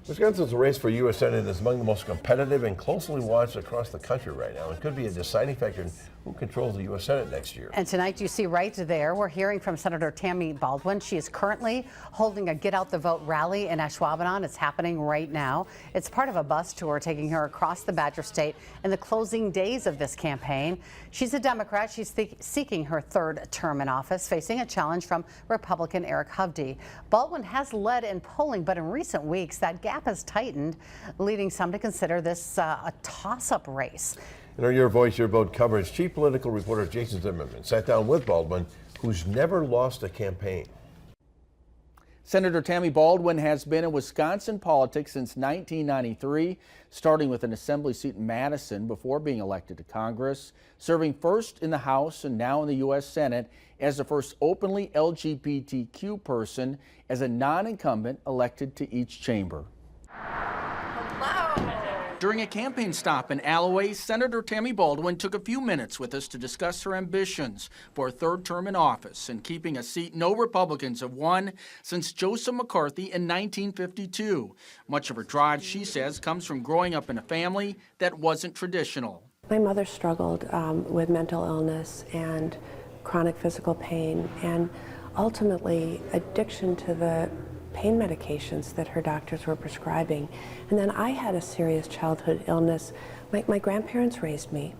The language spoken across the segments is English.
Wisconsin's race for U.S. Senate is among the most competitive and closely watched across the country right now. It could be a deciding factor in who controls the U.S. Senate next year. And tonight, you see right there, we're hearing from Senator Tammy Baldwin. She is currently holding a Get Out the Vote rally in Ashwaubenon. It's happening right now. It's part of a bus tour taking her across the Badger State in the closing days of this campaign. She's a Democrat. She's seeking her third term in office, facing a challenge from Republican Eric Hovde. Baldwin has led in polling, but in recent weeks, that gap has tightened, leading some to consider this a toss-up race. In our Your Voice, Your Vote coverage, chief political reporter Jason Zimmerman sat down with Baldwin, who's never lost a campaign. Senator Tammy Baldwin has been in Wisconsin politics since 1993, starting with an assembly seat in Madison before being elected to Congress, serving first in the House and now in the U.S. Senate as the first openly LGBTQ person as a non-incumbent elected to each chamber. During a campaign stop in Alloway, Senator Tammy Baldwin took a few minutes with us to discuss her ambitions for a third term in office and keeping a seat no Republicans have won since Joseph McCarthy in 1952. Much of her drive, she says, comes from growing up in a family that wasn't traditional. My mother struggled with mental illness and chronic physical pain and ultimately addiction to the pain medications that her doctors were prescribing. And then I had a serious childhood illness. My grandparents raised me.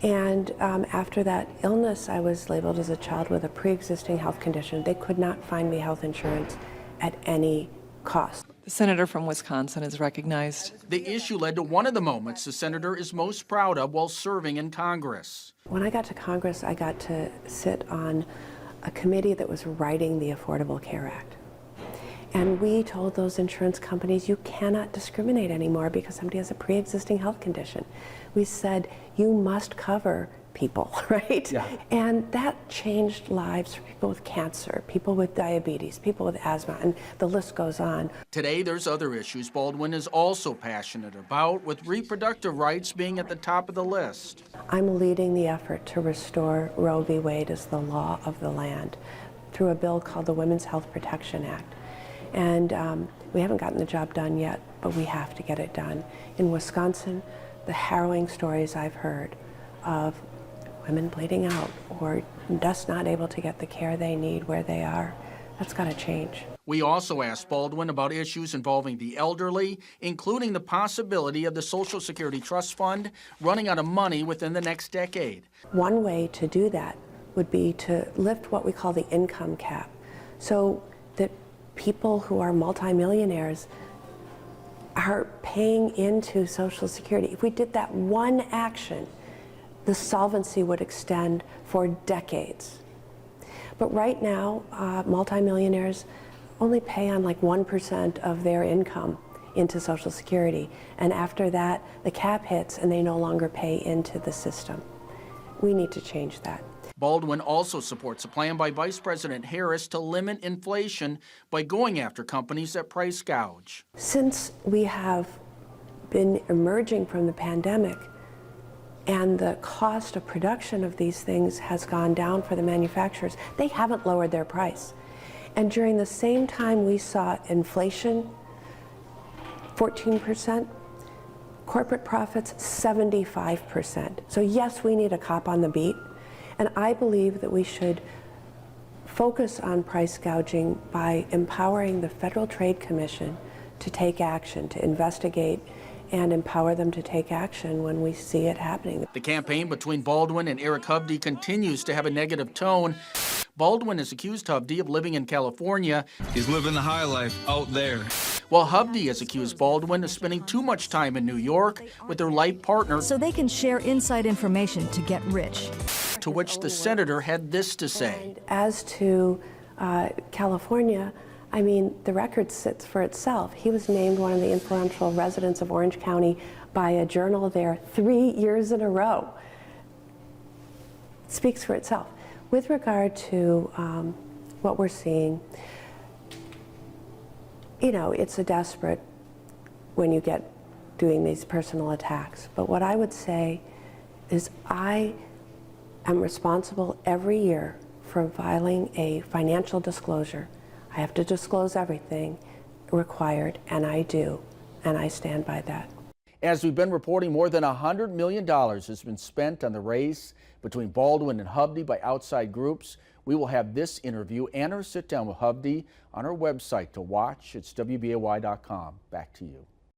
And after that illness, I was labeled as a child with a pre-existing health condition. They could not find me health insurance at any cost. The senator from Wisconsin is recognized. The issue led to one of the moments the senator is most proud of while serving in Congress. When I got to Congress, I got to sit on a committee that was writing the Affordable Care Act. And we told those insurance companies, you cannot discriminate anymore because somebody has a pre-existing health condition. We said, you must cover people, right? Yeah. And that changed lives for people with cancer, people with diabetes, people with asthma, and the list goes on. Today, there's other issues Baldwin is also passionate about, with reproductive rights being at the top of the list. I'm leading the effort to restore Roe v. Wade as the law of the land through a bill called the Women's Health Protection Act. And we haven't gotten the job done yet, but we have to get it done. In Wisconsin, the harrowing stories I've heard of women bleeding out or just not able to get the care they need where they are, that's got to change. We also asked Baldwin about issues involving the elderly, including the possibility of the Social Security Trust Fund running out of money within the next decade. One way to do that would be to lift what we call the income cap, so that people who are multimillionaires are paying into Social Security. If we did that one action, the solvency would extend for decades. But right now, multimillionaires only pay on like 1% of their income into Social Security. And after that, the cap hits and they no longer pay into the system. We need to change that. Baldwin also supports a plan by Vice President Harris to limit inflation by going after companies that price gouge. Since we have been emerging from the pandemic and the cost of production of these things has gone down for the manufacturers, they haven't lowered their price. And during the same time we saw inflation, 14%, corporate profits, 75%. So yes, we need a cop on the beat. And I believe that we should focus on price gouging by empowering the Federal Trade Commission to take action, to investigate and empower them to take action when we see it happening. The campaign between Baldwin and Eric Hovde continues to have a negative tone. Baldwin has accused Hovde of living in California. He's living the high life out there. While Hovde has accused Baldwin of spending too much time in New York with their life partner, so they can share inside information to get rich. To which the senator had this to say. And as to California, I mean, the record sits for itself. He was named one of the influential residents of Orange County by a journal there 3 years in a row. It speaks for itself. With regard to what we're seeing, you know, it's a desperate when you get doing these personal attacks. But what I would say is I am responsible every year for filing a financial disclosure. I have to disclose everything required, and I do, and I stand by that. As we've been reporting, more than $100 million has been spent on the race between Baldwin and Hovde by outside groups. We will have this interview and our sit down with Hovde on our website to watch. It's WBAY.com. Back to you.